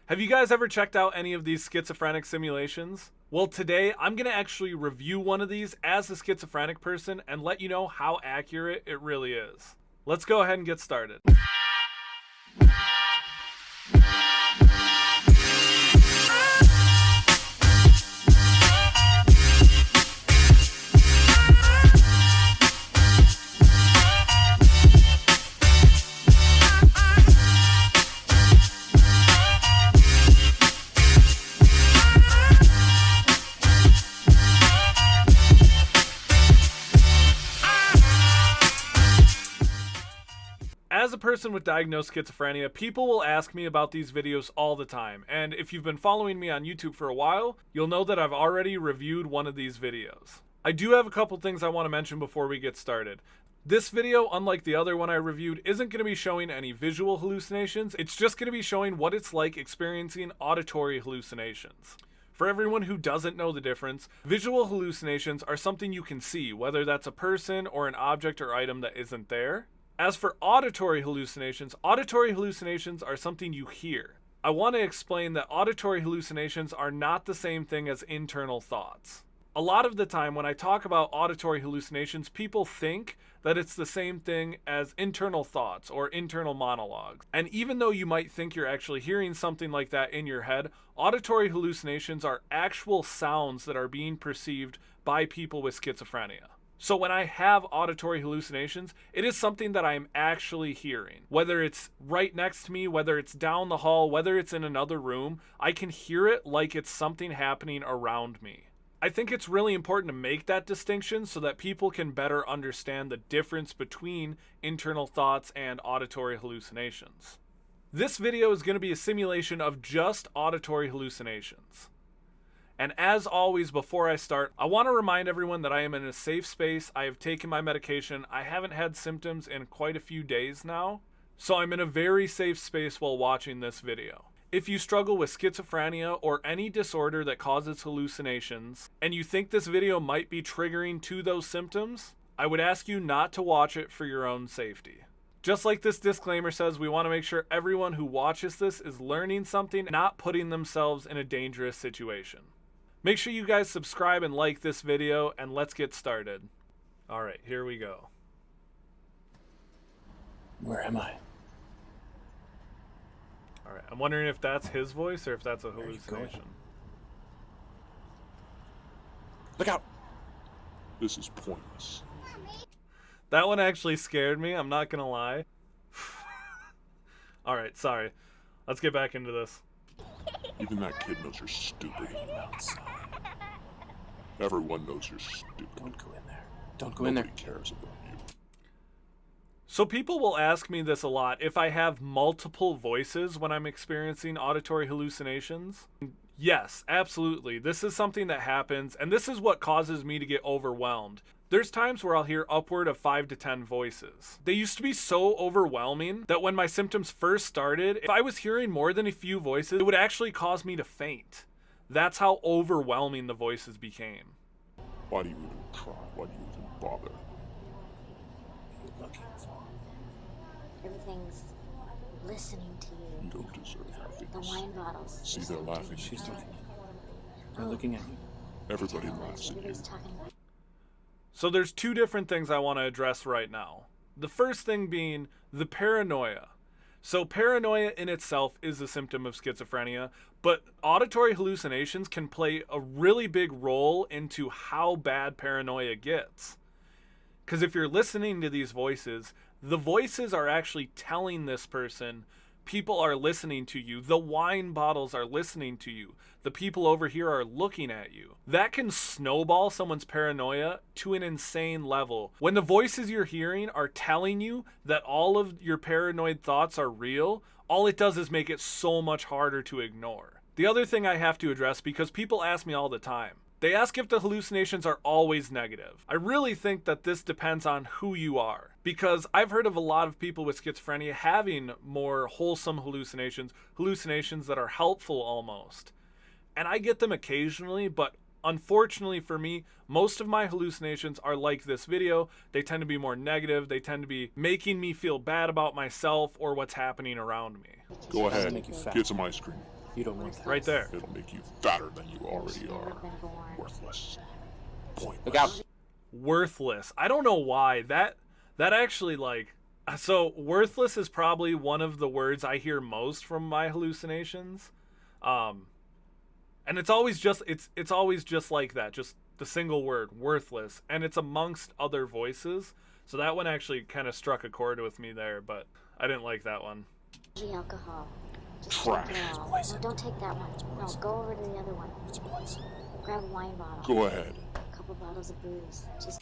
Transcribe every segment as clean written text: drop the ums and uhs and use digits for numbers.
Have you guys ever checked out any of these schizophrenic simulations? Well, today I'm going to actually review one of these as a schizophrenic person and let you know how accurate it really is. Let's go ahead and get started. As a person with diagnosed schizophrenia, people will ask me about these videos all the time, and if you've been following me on YouTube for a while, you'll know that I've already reviewed one of these videos. I do have a couple things I want to mention before we get started. This video, unlike the other one I reviewed, isn't going to be showing any visual hallucinations, it's just going to be showing what it's like experiencing auditory hallucinations. For everyone who doesn't know the difference, visual hallucinations are something you can see, whether that's a person or an object or item that isn't there. As for auditory hallucinations are something you hear. I want to explain that auditory hallucinations are not the same thing as internal thoughts. A lot of the time when I talk about auditory hallucinations, people think that it's the same thing as internal thoughts or internal monologues. And even though you might think you're actually hearing something like that in your head, auditory hallucinations are actual sounds that are being perceived by people with schizophrenia. So when I have auditory hallucinations, it is something that I'm actually hearing. Whether it's right next to me, whether it's down the hall, whether it's in another room, I can hear it like it's something happening around me. I think it's really important to make that distinction so that people can better understand the difference between internal thoughts and auditory hallucinations. This video is going to be a simulation of just auditory hallucinations. And as always, before I start, I want to remind everyone that I am in a safe space. I have taken my medication. I haven't had symptoms in quite a few days now, so I'm in a very safe space while watching this video. If you struggle with schizophrenia or any disorder that causes hallucinations, and you think this video might be triggering to those symptoms, I would ask you not to watch it for your own safety. Just like this disclaimer says, we want to make sure everyone who watches this is learning something, not putting themselves in a dangerous situation. Make sure you guys subscribe and like this video, and let's get started. Alright, here we go. Where am I? Alright, I'm wondering if that's his voice or if that's a hallucination. Look out! This is pointless. That one actually scared me, I'm not gonna lie. Alright, sorry. Let's get back into this. Even that kid knows you're stupid. Everyone knows you're stupid. Don't go in there. Don't go in there. Nobody cares about you. So people will ask me this a lot, if I have multiple voices when I'm experiencing auditory hallucinations. Yes, absolutely. This is something that happens, and this is what causes me to get overwhelmed. There's times where I'll hear upward of 5 to 10 voices. They used to be so overwhelming that when my symptoms first started, if I was hearing more than a few voices, it would actually cause me to faint. That's how overwhelming the voices became. Why do you even try? Why do you even bother? What are you looking for? Everything's listening to you. You don't deserve The happiness. wine bottles. See, they're laughing. She's looking at you. They're looking at you. Everybody laughs at you. Everybody's talking about So there's two different things I want to address right now. The first thing being the paranoia. So paranoia in itself is a symptom of schizophrenia, but auditory hallucinations can play a really big role into how bad paranoia gets. Because if you're listening to these voices, the voices are actually telling this person, people are listening to you, the wine bottles are listening to you, the people over here are looking at you. That can snowball someone's paranoia to an insane level. When the voices you're hearing are telling you that all of your paranoid thoughts are real, all it does is make it so much harder to ignore. The other thing I have to address, because people ask me all the time, they ask if the hallucinations are always negative. I really think that this depends on who you are, because I've heard of a lot of people with schizophrenia having more wholesome hallucinations that are helpful almost. And I get them occasionally, but unfortunately for me, most of my hallucinations are like this video. They tend to be more negative. They tend to be making me feel bad about myself or what's happening around me. Go ahead, make you fat. get some ice cream. You don't want that. Right there. It'll make you fatter than you You already should never are. been born. Worthless. Pointless. Look out. Worthless. I don't know why. That actually, like, so worthless is probably one of the words I hear most from my hallucinations. And it's always just it's always just like that, just the single word, worthless, and it's amongst other voices. So that one actually kind of struck a chord with me there, but I didn't like that one. The alcohol. Just Trash. take it all. Poison. No, don't take that one. No, go over to the other one. It's poison. Grab a wine bottle. Go ahead. A couple bottles of booze. Just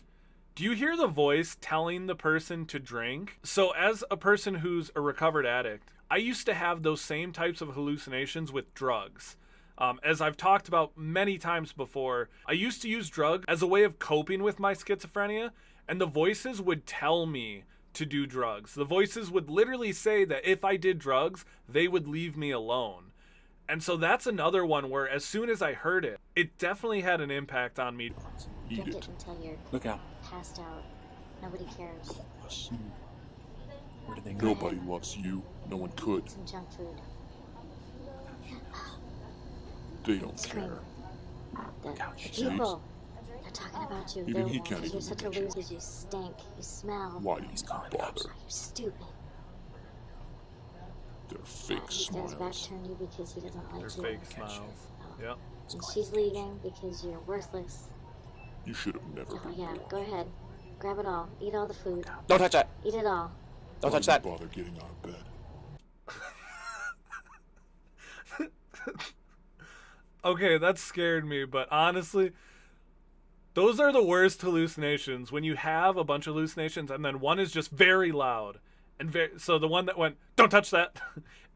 Do you hear the voice telling the person to drink? So as a person who's a recovered addict, I used to have those same types of hallucinations with drugs. As I've talked about many times before, I used to use drugs as a way of coping with my schizophrenia, and the voices would tell me to do drugs. The voices would literally say that if I did drugs, they would leave me alone. And so that's another one where as soon as I heard it, it definitely had an impact on me. Eat drink it. it until you're Look out. passed out. Nobody cares. Pointless. Where do they go? Nobody loves you. No one could. Some junk food. They don't Scream. care. The people. They're talking about you. Even They're- he can't You're even such a look at you. loser. You stink. You smell. Why do you calling the cops. bother? You're stupid. They're fake He says back smiles. turn you because he doesn't like Their you. fake smiles. Yep. And she's leaving because you're worthless. You should have never Oh been yeah, born. go ahead. Grab it all. Eat all the food. Don't touch that. Eat it all. Don't Why touch do you that. bother getting out of bed? Okay, that scared me, but honestly, those are the worst hallucinations when you have a bunch of hallucinations and then one is just very loud. And so the one that went, don't touch that,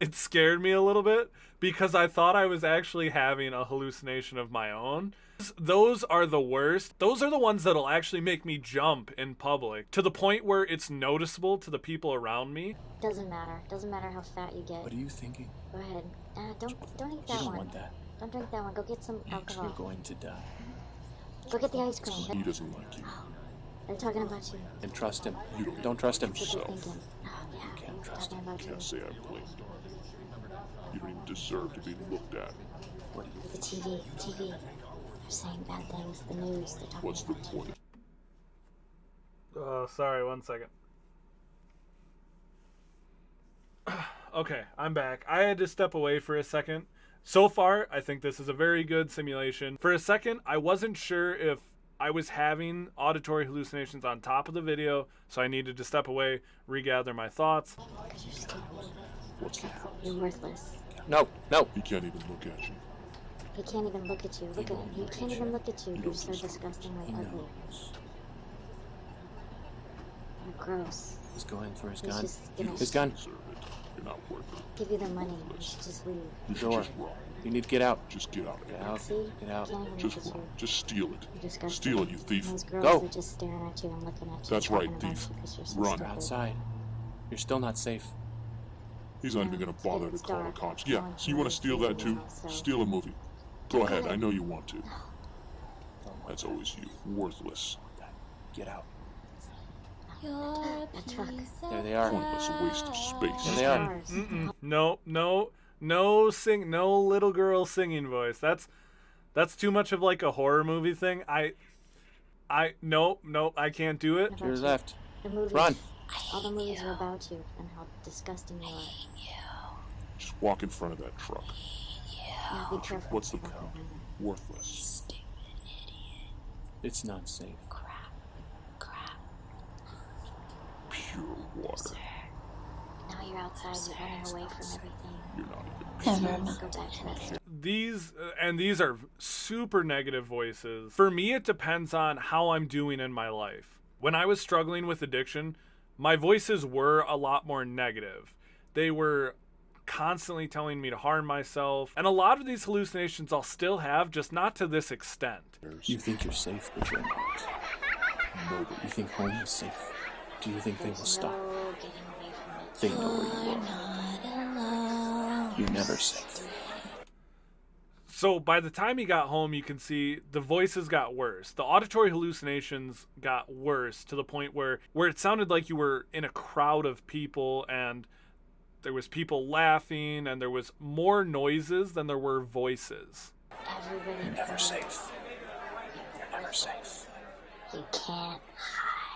it scared me a little bit because I thought I was actually having a hallucination of my own. Those are the worst. Those are the ones that'll actually make me jump in public to the point where it's noticeable to the people around me. Doesn't matter. Doesn't matter how fat you get. What are you thinking? Go ahead. Don't eat You that don't one. want that. Don't drink that one. Go get some You're alcohol. going to die. Go get the ice cream. He doesn't like you. They're talking about you. And trust him. You Don't trust him. That's what you're Yourself. thinking. Oh, yeah. can't trust Talking about you. Can't say I blamed you. You don't even deserve to be looked at. What do you The TV. The TV. They're saying bad things. The news. They're talking What's the about you. point? Sorry, one second. Okay, I'm back. I had to step away for a second. So far, I think this is a very good simulation. For a second, I wasn't sure if I was having auditory hallucinations on top of the video, so I needed to step away, regather my thoughts. Because you're stupid. What's the point? You're worthless. No, no. He can't even look at you. He can't even look at you. Look at him. He can't even look at you. You're so disgustingly He ugly. knows. You're gross. He's going for his He's gun. just You gonna His gun. deserve it. You're not worth it. give you the money. You should just leave. You should Door. just run. You need to get out. Just get out of Get here. out. See? Get out. Can't even Just look at run. you. Just steal it. You're disgusting. Steal it, you thief. And those girls Go. are just staring at you and looking at you. That's talking right, about thief. you because you're so Run. You're stupid. outside. You're still not safe. He's not even gonna bother to It's call the dark. cops. No Yeah, one so you can wanna steal see that you, too? so- Steal a movie. Go ahead, ahead. I know you want to. That's always you. Worthless. Get out. That truck. There they are. Pointless waste of space. There they are. Cars. No little girl singing voice. That's too much of like a horror movie thing. Nope, I can't do it. To your left. The movies. Run. All the movies are about you and how disgusting you are. Just walk in front of that truck. Yeah, be careful. What's the Walking point? behind them. Worthless. It's not safe. Pure water. Now you're outside. You're running away from everything. You're not even Let's go back to that stuff. These are super negative voices. For me, it depends on how I'm doing in my life. When I was struggling with addiction, my voices were a lot more negative. They were constantly telling me to harm myself. And a lot of these hallucinations I'll still have, just not to this extent. You think you're safe, but you're not. nobody. You think home is safe. Do you think they will There's stop? no getting away from it. They know where you are. You're never safe. So by the time he got home, you can see the voices got worse. The auditory hallucinations got worse to the point where it sounded like you were in a crowd of people and There was people laughing, and there was more noises than there were voices. Everybody. You're never safe. You're never safe. You can't hide.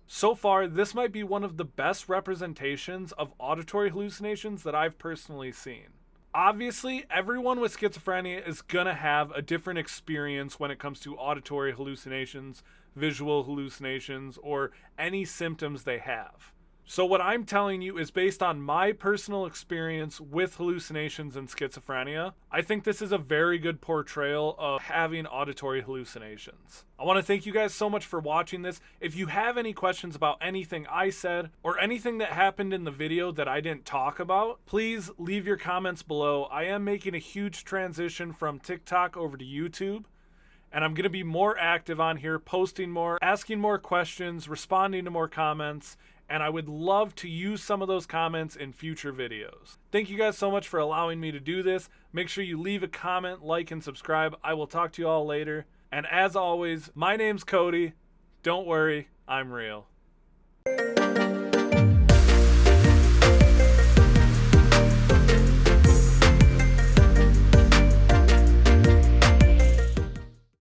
So far, this might be one of the best representations of auditory hallucinations that I've personally seen. Obviously, everyone with schizophrenia is gonna have a different experience when it comes to auditory hallucinations, visual hallucinations, or any symptoms they have. So what I'm telling you is based on my personal experience with hallucinations and schizophrenia. I think this is a very good portrayal of having auditory hallucinations. I want to thank you guys so much for watching this. If you have any questions about anything I said or anything that happened in the video that I didn't talk about, please leave your comments below. I am making a huge transition from TikTok over to YouTube, and I'm going to be more active on here, posting more, asking more questions, responding to more comments, and I would love to use some of those comments in future videos. Thank you guys so much for allowing me to do this. Make sure you leave a comment, like, and subscribe. I will talk to you all later. And as always, my name's Cody. Don't worry, I'm real.